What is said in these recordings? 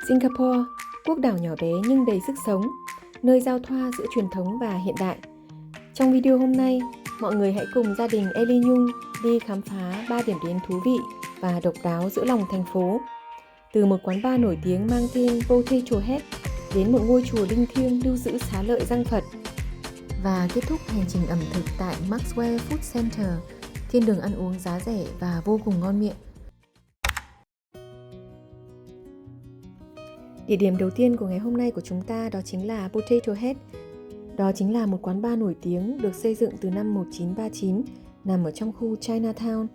Singapore, quốc đảo nhỏ bé nhưng đầy sức sống, nơi giao thoa giữa truyền thống và hiện đại. Trong video hôm nay, mọi người hãy cùng gia đình Ellie Nhung đi khám phá 3 điểm đến thú vị và độc đáo giữa lòng thành phố. Từ một quán bar nổi tiếng mang tên Potato Head đến một ngôi chùa linh thiêng lưu giữ xá lợi Giang Phật. Và kết thúc hành trình ẩm thực tại Maxwell Food Center, thiên đường ăn uống giá rẻ và vô cùng ngon miệng. Địa điểm đầu tiên của ngày hôm nay của chúng ta đó chính là Potato Head. Đó chính là một quán bar nổi tiếng được xây dựng từ năm 1939, nằm ở trong khu Chinatown.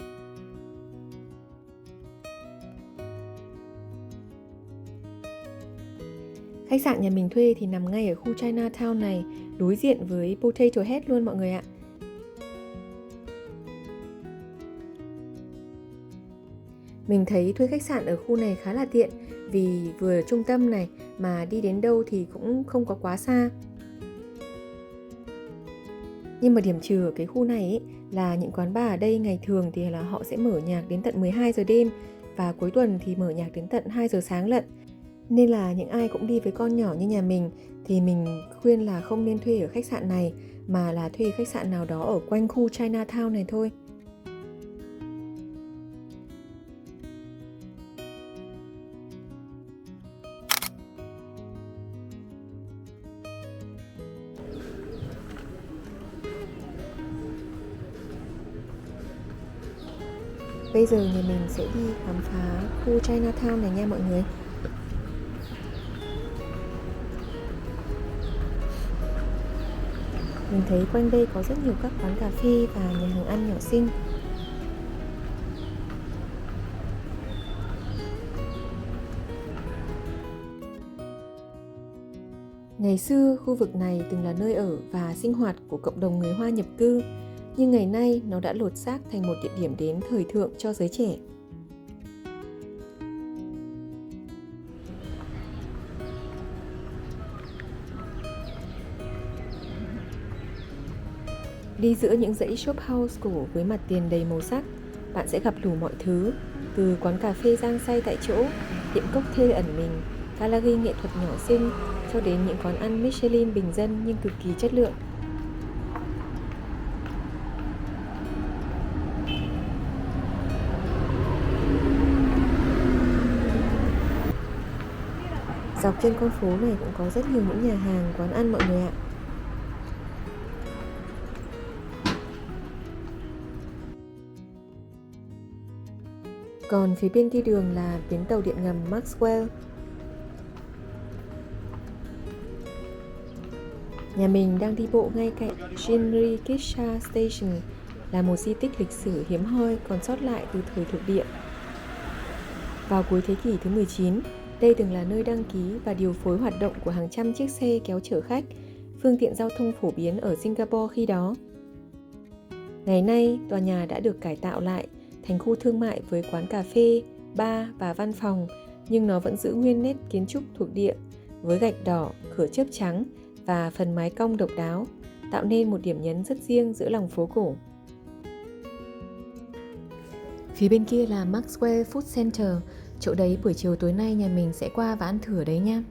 Khách sạn nhà mình thuê thì nằm ngay ở khu Chinatown này, đối diện với Potato Head luôn mọi người ạ. Mình thấy thuê khách sạn ở khu này khá là tiện vì vừa ở trung tâm này mà đi đến đâu thì cũng không có quá xa. Nhưng mà điểm trừ ở cái khu này ấy, là những quán bar ở đây ngày thường thì là họ sẽ mở nhạc đến tận 12 giờ đêm và cuối tuần thì mở nhạc đến tận 2 giờ sáng lận. Nên là những ai cũng đi với con nhỏ như nhà mình thì mình khuyên là không nên thuê ở khách sạn này mà là thuê khách sạn nào đó ở quanh khu Chinatown này thôi. Bây giờ nhà mình sẽ đi khám phá khu Chinatown này nha mọi người. Mình thấy quanh đây có rất nhiều các quán cà phê và nhà hàng ăn nhỏ xinh. Ngày xưa, khu vực này từng là nơi ở và sinh hoạt của cộng đồng người Hoa nhập cư, nhưng ngày nay nó đã lột xác thành một địa điểm đến thời thượng cho giới trẻ. Đi giữa những dãy shop house cổ với mặt tiền đầy màu sắc, bạn sẽ gặp đủ mọi thứ, từ quán cà phê rang xay tại chỗ, tiệm cocktail ẩn mình, gallery nghệ thuật nhỏ xinh, cho đến những quán ăn Michelin bình dân nhưng cực kỳ chất lượng. Dọc trên con phố này cũng có rất nhiều những nhà hàng, quán ăn mọi người ạ. Còn phía bên kia đường là bến tàu điện ngầm Maxwell. Nhà mình đang đi bộ ngay cạnh Jinrikisha Station, là một di tích lịch sử hiếm hoi còn sót lại từ thời thuộc địa. Vào cuối thế kỷ thứ 19, đây từng là nơi đăng ký và điều phối hoạt động của hàng trăm chiếc xe kéo chở khách, phương tiện giao thông phổ biến ở Singapore khi đó. Ngày nay, tòa nhà đã được cải tạo lại thành khu thương mại với quán cà phê, bar và văn phòng, nhưng nó vẫn giữ nguyên nét kiến trúc thuộc địa với gạch đỏ, cửa chớp trắng và phần mái cong độc đáo, tạo nên một điểm nhấn rất riêng giữa lòng phố cổ. Phía bên kia là Maxwell Food Center, chỗ đấy buổi chiều tối nay nhà mình sẽ qua và ăn thử ở đấy nha.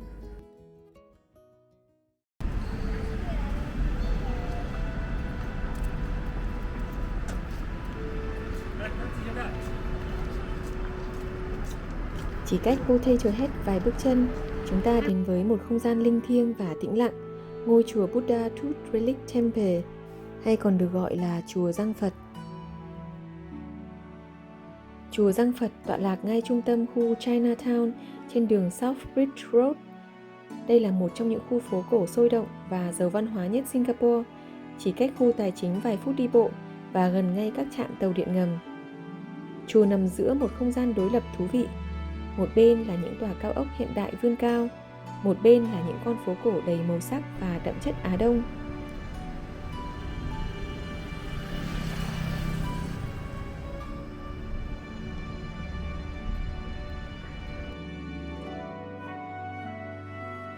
Chỉ cách Potato Head vài bước chân, chúng ta đến với một không gian linh thiêng và tĩnh lặng, ngôi chùa Buddha Tooth Relic Temple, hay còn được gọi là chùa Giang Phật. Chùa Giang Phật tọa lạc ngay trung tâm khu Chinatown trên đường South Bridge Road. Đây là một trong những khu phố cổ sôi động và giàu văn hóa nhất Singapore, chỉ cách khu tài chính vài phút đi bộ và gần ngay các trạm tàu điện ngầm. Chùa nằm giữa một không gian đối lập thú vị. Một bên là những tòa cao ốc hiện đại vươn cao, một bên là những con phố cổ đầy màu sắc và đậm chất Á Đông.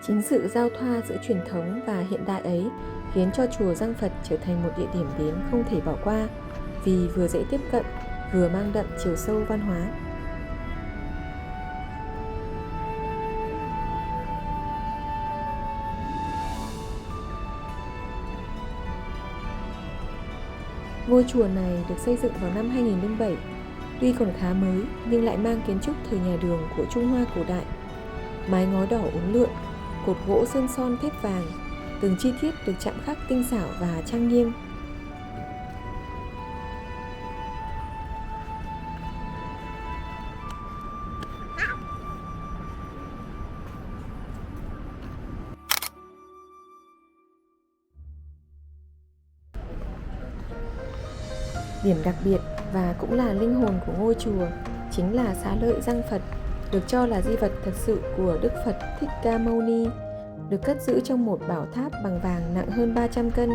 Chính sự giao thoa giữa truyền thống và hiện đại ấy khiến cho chùa Giang Phật trở thành một địa điểm đến không thể bỏ qua, vì vừa dễ tiếp cận, vừa mang đậm chiều sâu văn hóa. Ngôi chùa này được xây dựng vào năm 2007, tuy còn khá mới nhưng lại mang kiến trúc thời nhà Đường của Trung Hoa cổ đại. Mái ngói đỏ uốn lượn, cột gỗ sơn son thép vàng, từng chi tiết được chạm khắc tinh xảo và trang nghiêm. Điểm đặc biệt và cũng là linh hồn của ngôi chùa chính là xá lợi răng Phật, được cho là di vật thật sự của Đức Phật Thích Ca Mâu Ni, được cất giữ trong một bảo tháp bằng vàng nặng hơn 300 cân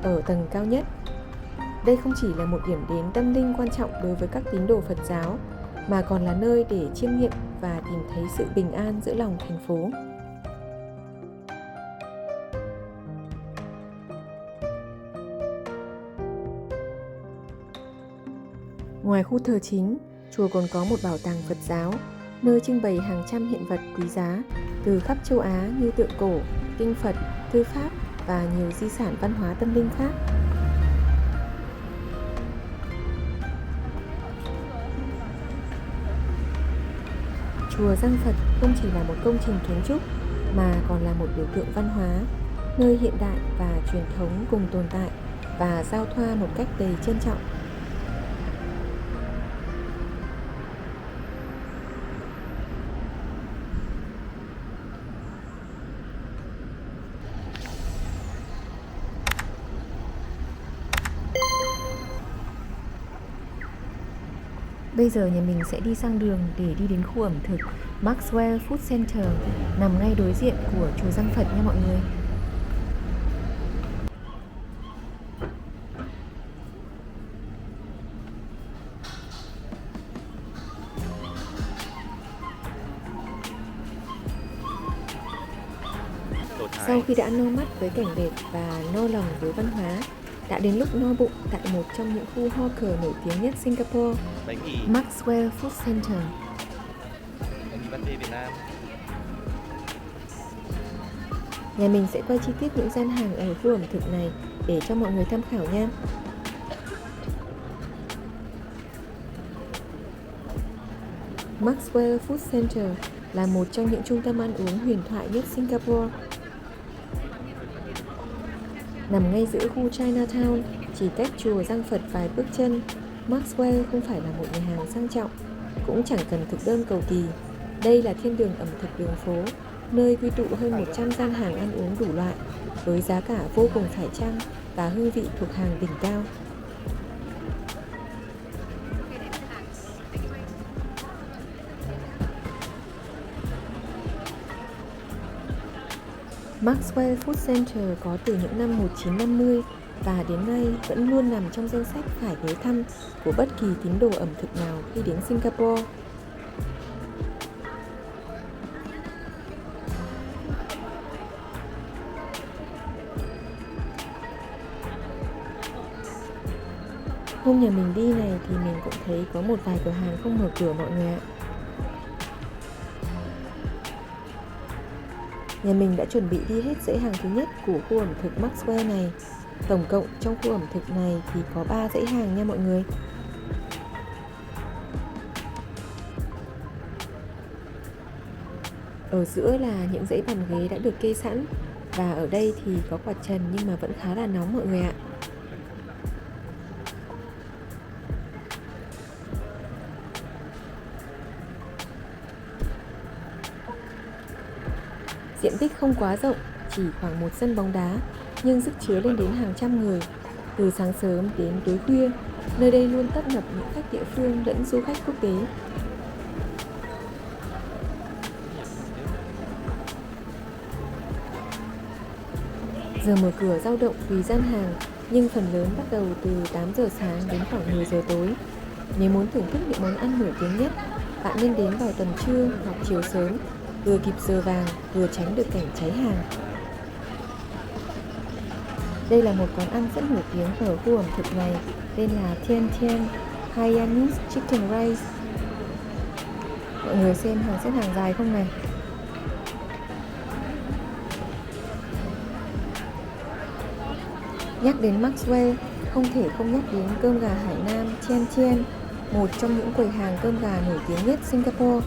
ở tầng cao nhất. Đây không chỉ là một điểm đến tâm linh quan trọng đối với các tín đồ Phật giáo, mà còn là nơi để chiêm nghiệm và tìm thấy sự bình an giữa lòng thành phố. Ngoài khu thờ chính, chùa còn có một bảo tàng Phật giáo, nơi trưng bày hàng trăm hiện vật quý giá từ khắp châu Á như tượng cổ, kinh Phật, thư pháp và nhiều di sản văn hóa tâm linh khác. Chùa Răng Phật không chỉ là một công trình kiến trúc mà còn là một biểu tượng văn hóa, nơi hiện đại và truyền thống cùng tồn tại và giao thoa một cách đầy trân trọng. Bây giờ nhà mình sẽ đi sang đường để đi đến khu ẩm thực Maxwell Food Center, nằm ngay đối diện của chùa Răng Phật nha mọi người. Sau khi đã no mắt với cảnh đẹp và no lòng với văn hóa, đã đến lúc no bụng tại một trong những khu ho cờ nổi tiếng nhất Singapore, Maxwell Food Center. Nhà mình sẽ quay chi tiết những gian hàng ở khu ẩm thực này để cho mọi người tham khảo nha. Maxwell Food Center là một trong những trung tâm ăn uống huyền thoại nhất Singapore. Nằm ngay giữa khu Chinatown, chỉ cách chùa Răng Phật vài bước chân, Maxwell không phải là một nhà hàng sang trọng, cũng chẳng cần thực đơn cầu kỳ. Đây là thiên đường ẩm thực đường phố, nơi quy tụ hơn 100 gian hàng ăn uống đủ loại, với giá cả vô cùng phải chăng và hương vị thuộc hàng đỉnh cao. Maxwell Food Center có từ những năm 1950 và đến nay vẫn luôn nằm trong danh sách phải ghé thăm của bất kỳ tín đồ ẩm thực nào khi đến Singapore. Hôm nhà mình đi này thì mình cũng thấy có một vài cửa hàng không mở cửa mọi người ạ. Nhà mình đã chuẩn bị đi hết dãy hàng thứ nhất của khu ẩm thực Maxwell này. Tổng cộng trong khu ẩm thực này thì có 3 dãy hàng nha mọi người. Ở giữa là những dãy bàn ghế đã được kê sẵn, và ở đây thì có quạt trần nhưng mà vẫn khá là nóng mọi người ạ. Diện tích không quá rộng, chỉ khoảng một sân bóng đá, nhưng sức chứa lên đến hàng trăm người. Từ sáng sớm đến tối khuya, nơi đây luôn tấp nập những khách địa phương lẫn du khách quốc tế. Giờ mở cửa dao động tùy gian hàng, nhưng phần lớn bắt đầu từ 8 giờ sáng đến khoảng 10 giờ tối. Nếu muốn thưởng thức những món ăn nổi tiếng nhất, bạn nên đến vào tầm trưa hoặc chiều sớm, vừa kịp giờ vàng, vừa tránh được cảnh cháy hàng. Đây là một quán ăn rất nổi tiếng ở khu ẩm thực này, tên là Tian Tian Hainanese Chicken Rice. Mọi người xem hàng xếp hàng dài không này. Nhắc đến Maxwell, Không thể không nhắc đến cơm gà Hải Nam Chen Chen, một trong những quầy hàng cơm gà nổi tiếng nhất Singapore.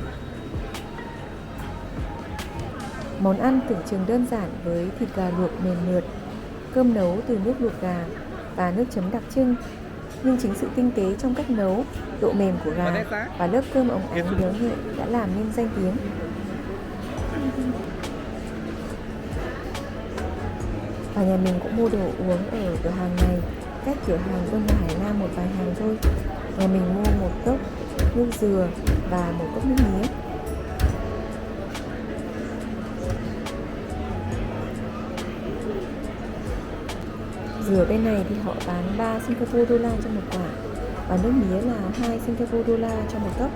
Món ăn tưởng chừng đơn giản với thịt gà luộc mềm mượt, cơm nấu từ nước luộc gà và nước chấm đặc trưng. Nhưng chính sự tinh tế trong cách nấu, độ mềm của gà và lớp cơm óng ánh béo nhẹ đã làm nên danh tiếng. Và nhà mình cũng mua đồ uống ở cửa hàng này, cách cửa hàng cơm gà Hải Nam một vài hàng thôi. Nhà mình mua một cốc nước dừa và một cốc nước mía. Dừa bên này thì họ bán 3 Singapore đô la cho một quả, và nước mía là 2 Singapore đô la cho một cốc.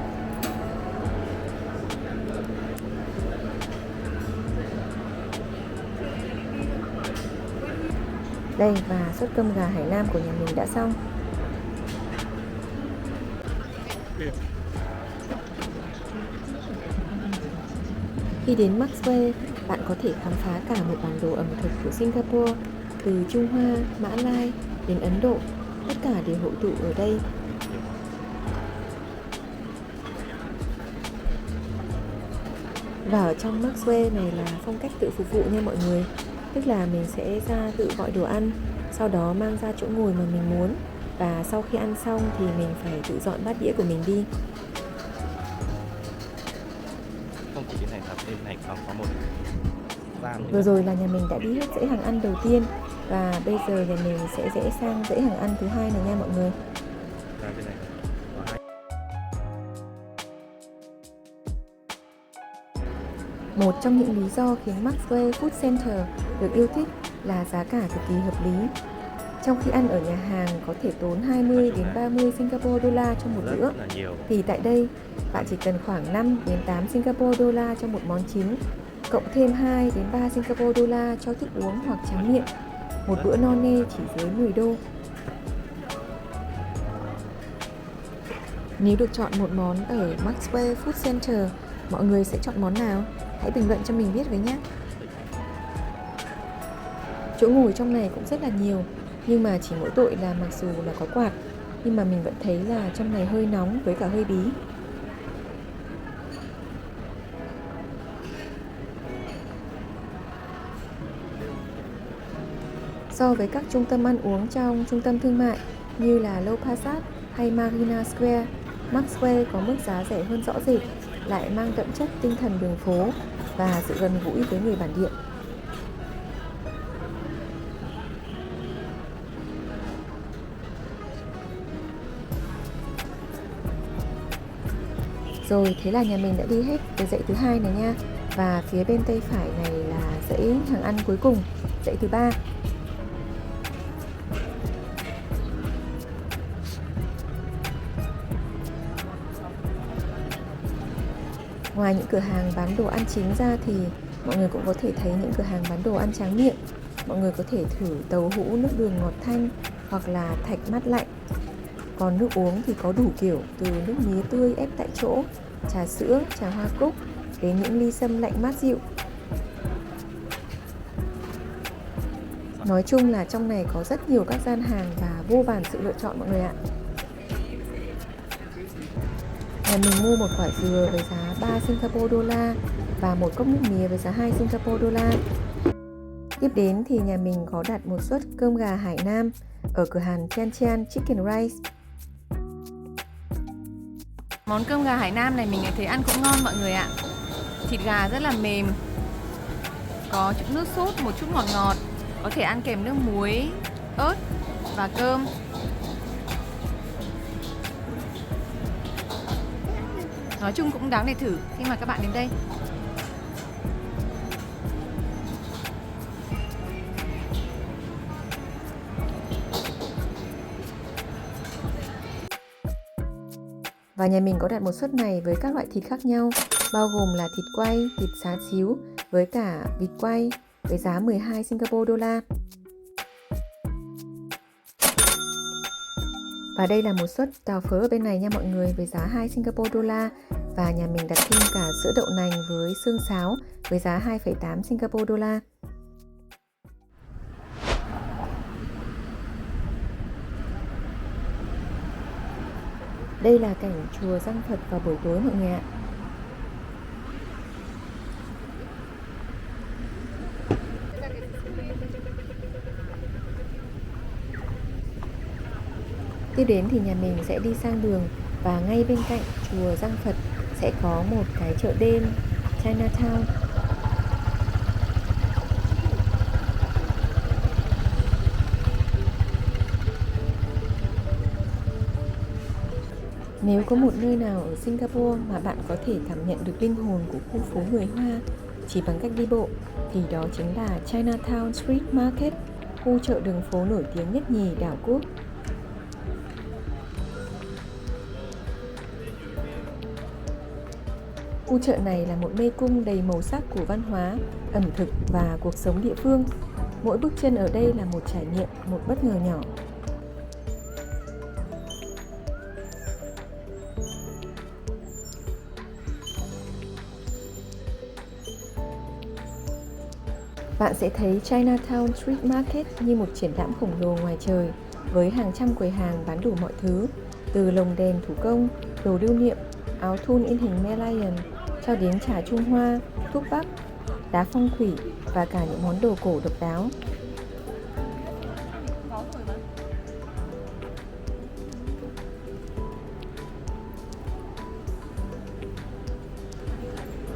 Đây, và suất cơm gà Hải Nam của nhà mình đã xong. Khi đến Maxwell, bạn có thể khám phá cả một bản đồ ẩm thực của Singapore, từ Trung Hoa, Mã Lai đến Ấn Độ, tất cả đều hội tụ ở đây. Và ở trong Maxwell này là phong cách tự phục vụ nha mọi người. Tức là mình sẽ ra tự gọi đồ ăn, sau đó mang ra chỗ ngồi mà mình muốn. Và sau khi ăn xong thì mình phải tự dọn bát đĩa của mình đi. Không chỉ cái này mà bên này còn có một gian. Vừa rồi là nhà mình đã đi hết dãy hàng ăn đầu tiên, và bây giờ nhà mình sẽ rẽ sang dãy hàng ăn thứ hai này nha mọi người. Ra bên này. Một trong những lý do khiến Maxwell Food Center được yêu thích là giá cả cực kỳ hợp lý. Trong khi ăn ở nhà hàng có thể tốn 20 đến 30 Singapore đô la cho một bữa, thì tại đây bạn chỉ cần khoảng 5 đến 8 Singapore đô la cho một món chính, cộng thêm 2 đến 3 Singapore đô la cho thức uống hoặc tráng miệng. Một bữa no nê chỉ dưới 10 đô. Nếu được chọn một món ở Maxwell Food Center, mọi người sẽ chọn món nào? Hãy bình luận cho mình biết với nhé. Chỗ ngồi trong này cũng rất là nhiều, nhưng mà chỉ mỗi tội là mặc dù là có quạt, nhưng mà mình vẫn thấy là trong này hơi nóng với cả hơi bí. So với các trung tâm ăn uống trong trung tâm thương mại như là Lau Pa Sat hay Marina Square, Maxwell có mức giá rẻ hơn rõ rệt, lại mang đậm chất tinh thần đường phố và sự gần gũi với người bản địa. Rồi, thế là nhà mình đã đi hết cái dãy thứ hai này nha. Và phía bên tay phải này là dãy hàng ăn cuối cùng, dãy thứ 3. Ngoài những cửa hàng bán đồ ăn chính ra thì mọi người cũng có thể thấy những cửa hàng bán đồ ăn tráng miệng. Mọi người có thể thử tàu hũ nước đường ngọt thanh hoặc là thạch mát lạnh. Còn nước uống thì có đủ kiểu, từ nước mía tươi ép tại chỗ, trà sữa, trà hoa cúc đến những ly sâm lạnh mát dịu. Nói chung là trong này có rất nhiều các gian hàng và vô vàn sự lựa chọn mọi người ạ. Nhà mình mua một quả dừa với giá 3 Singapore đô la và một cốc nước mía với giá 2 Singapore đô la. Tiếp đến thì nhà mình có đặt một suất cơm gà Hải Nam ở cửa hàng Tian Tian Chicken Rice. Món cơm gà Hải Nam này mình thấy ăn cũng ngon mọi người ạ. Thịt gà rất là mềm, có chút nước sốt, một chút ngọt ngọt, có thể ăn kèm nước muối, ớt và cơm. Nói chung cũng đáng để thử khi mà các bạn đến đây. Và nhà mình có đặt một suất này với các loại thịt khác nhau, bao gồm là thịt quay, thịt xá xíu với cả vịt quay với giá 12 Singapore đô la. Và đây là một suất tàu phớ ở bên này nha mọi người, với giá 2 Singapore đô la. Và nhà mình đặt thêm cả sữa đậu nành với xương sáo với giá 2,8 Singapore đô la. Đây là cảnh chùa Giang Phật vào buổi tối mọi người ạ. Tiếp đến thì nhà mình sẽ đi sang đường và ngay bên cạnh chùa Giang Phật sẽ có một cái chợ đêm Chinatown. Nếu có một nơi nào ở Singapore mà bạn có thể cảm nhận được linh hồn của khu phố người Hoa chỉ bằng cách đi bộ thì đó chính là Chinatown Street Market, khu chợ đường phố nổi tiếng nhất nhì đảo quốc. Khu chợ này là một mê cung đầy màu sắc của văn hóa, ẩm thực và cuộc sống địa phương. Mỗi bước chân ở đây là một trải nghiệm, một bất ngờ nhỏ. Bạn sẽ thấy Chinatown Street Market như một triển lãm khổng lồ ngoài trời với hàng trăm quầy hàng bán đủ mọi thứ, từ lồng đèn thủ công, đồ lưu niệm, áo thun in hình Merlion cho đến trà Trung Hoa, thuốc bắc, đá phong thủy và cả những món đồ cổ độc đáo.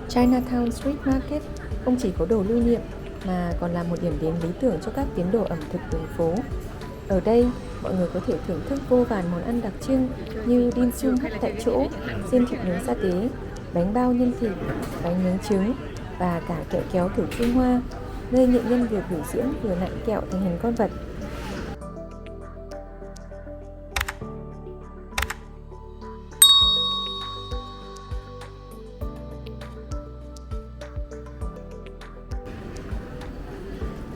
Chinatown Street Market không chỉ có đồ lưu niệm mà còn là một điểm đến lý tưởng cho các tín đồ ẩm thực đường phố. Ở đây, mọi người có thể thưởng thức vô vàn món ăn đặc trưng như dim sum hấp tại chỗ, xiên thịt nướng sa tế, bánh bao nhân thịt, bánh nướng trứng và cả kẹo kéo kiểu Trung Hoa, nơi nghệ nhân vừa biểu diễn vừa nặn kẹo thành hình con vật.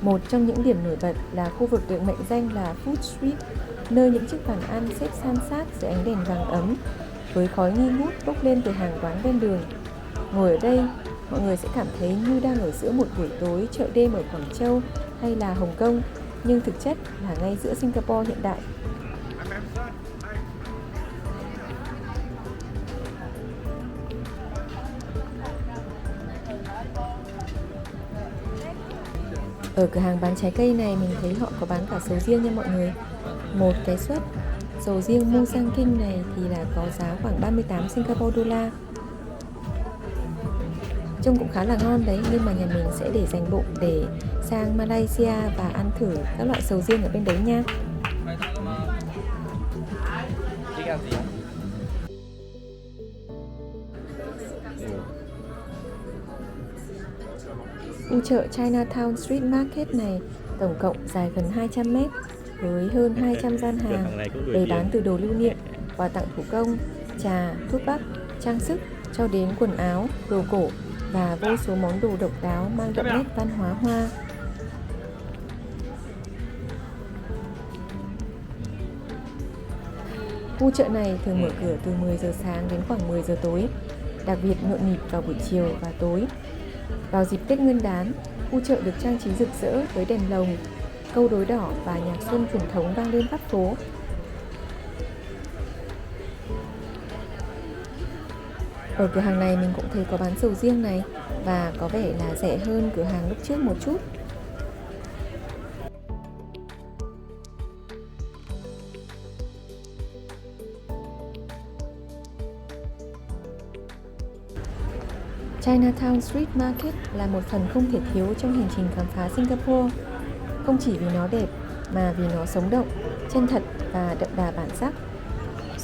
Một trong những điểm nổi bật là khu vực được mệnh danh là Food Street, nơi những chiếc bàn ăn xếp san sát dưới ánh đèn vàng ấm, với khói nghi ngút bốc lên từ hàng quán ven đường. Ngồi ở đây, mọi người sẽ cảm thấy như đang ở giữa một buổi tối chợ đêm ở Quảng Châu hay là Hồng Kông, nhưng thực chất là ngay giữa Singapore hiện đại. Ở cửa hàng bán trái cây này mình thấy họ có bán cả sầu riêng nha mọi người. Một cái suất sầu riêng Musang King này thì là có giá khoảng 38 Singapore đô la. Trông cũng khá là ngon đấy, nhưng mà nhà mình sẽ để dành bụng để sang Malaysia và ăn thử các loại sầu riêng ở bên đấy nha. Khu chợ Chinatown Street Market này tổng cộng dài gần 200 mét với hơn 200 gian hàng bày bán từ đồ lưu niệm, quà tặng thủ công, trà, thuốc bắc, trang sức cho đến quần áo, đồ cổ và vô số món đồ độc đáo mang đậm nét văn hóa Hoa. Khu chợ này thường mở cửa từ 10 giờ sáng đến khoảng 10 giờ tối, đặc biệt nhộn nhịp vào buổi chiều và tối. Vào dịp Tết Nguyên đán, khu chợ được trang trí rực rỡ với đèn lồng, câu đối đỏ và nhạc xuân truyền thống vang lên khắp phố. Ở cửa hàng này mình cũng thấy có bán sầu riêng này và có vẻ là rẻ hơn cửa hàng lúc trước một chút. Chinatown Street Market là một phần không thể thiếu trong hành trình khám phá Singapore. Không chỉ vì nó đẹp mà vì nó sống động, chân thật và đậm đà bản sắc.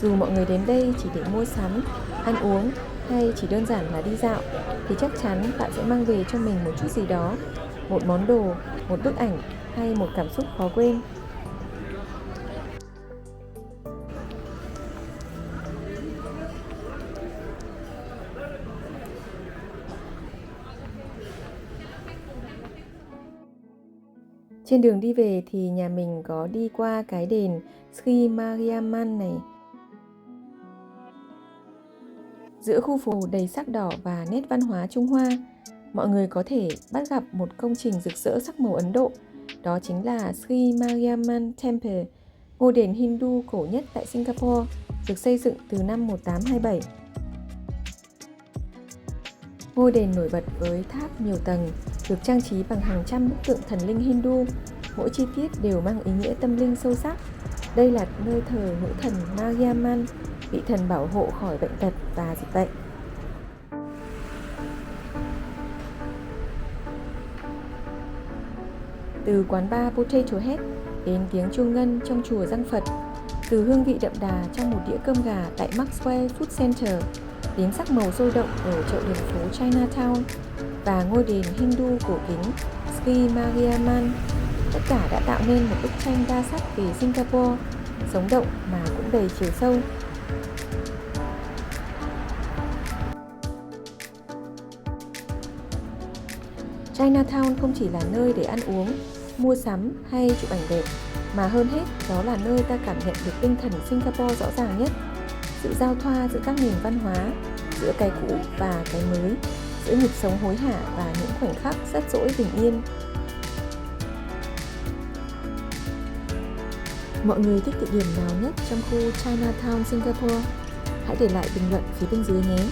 Dù mọi người đến đây chỉ để mua sắm, ăn uống hay chỉ đơn giản là đi dạo thì chắc chắn bạn sẽ mang về cho mình một chút gì đó, một món đồ, một bức ảnh hay một cảm xúc khó quên. Trên đường đi về thì nhà mình có đi qua cái đền Sri Mariamman này. Giữa khu phố đầy sắc đỏ và nét văn hóa Trung Hoa, mọi người có thể bắt gặp một công trình rực rỡ sắc màu Ấn Độ. Đó chính là Sri Mariamman Temple, ngôi đền Hindu cổ nhất tại Singapore, được xây dựng từ năm 1827. Ngôi đền nổi bật với tháp nhiều tầng, được trang trí bằng hàng trăm bức tượng thần linh Hindu. Mỗi chi tiết đều mang ý nghĩa tâm linh sâu sắc. Đây là nơi thờ nữ thần Mariamman, vị thần bảo hộ khỏi bệnh tật và dịch bệnh. Từ quán bar Potato Head đến tiếng chuông ngân trong chùa Giang Phật, từ hương vị đậm đà trong một đĩa cơm gà tại Maxwell Food Center đến sắc màu sôi động ở chợ đường phố Chinatown và ngôi đền Hindu cổ kính Sri Mariamman, tất cả đã tạo nên một bức tranh đa sắc về Singapore, sống động mà cũng đầy chiều sâu. Chinatown không chỉ là nơi để ăn uống, mua sắm hay chụp ảnh đẹp, mà hơn hết đó là nơi ta cảm nhận được tinh thần Singapore rõ ràng nhất. Sự giao thoa giữa các nền văn hóa, giữa cái cũ và cái mới, giữa nhịp sống hối hả và những khoảnh khắc rất dỗi bình yên. Mọi người thích địa điểm nào nhất trong khu Chinatown Singapore? Hãy để lại bình luận phía bên dưới nhé!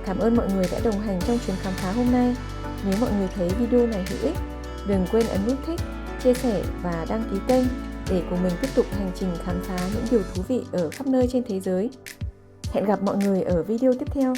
Cảm ơn mọi người đã đồng hành trong chuyến khám phá hôm nay. Nếu mọi người thấy video này hữu ích, đừng quên ấn nút thích, chia sẻ và đăng ký kênh để cùng mình tiếp tục hành trình khám phá những điều thú vị ở khắp nơi trên thế giới. Hẹn gặp mọi người ở video tiếp theo.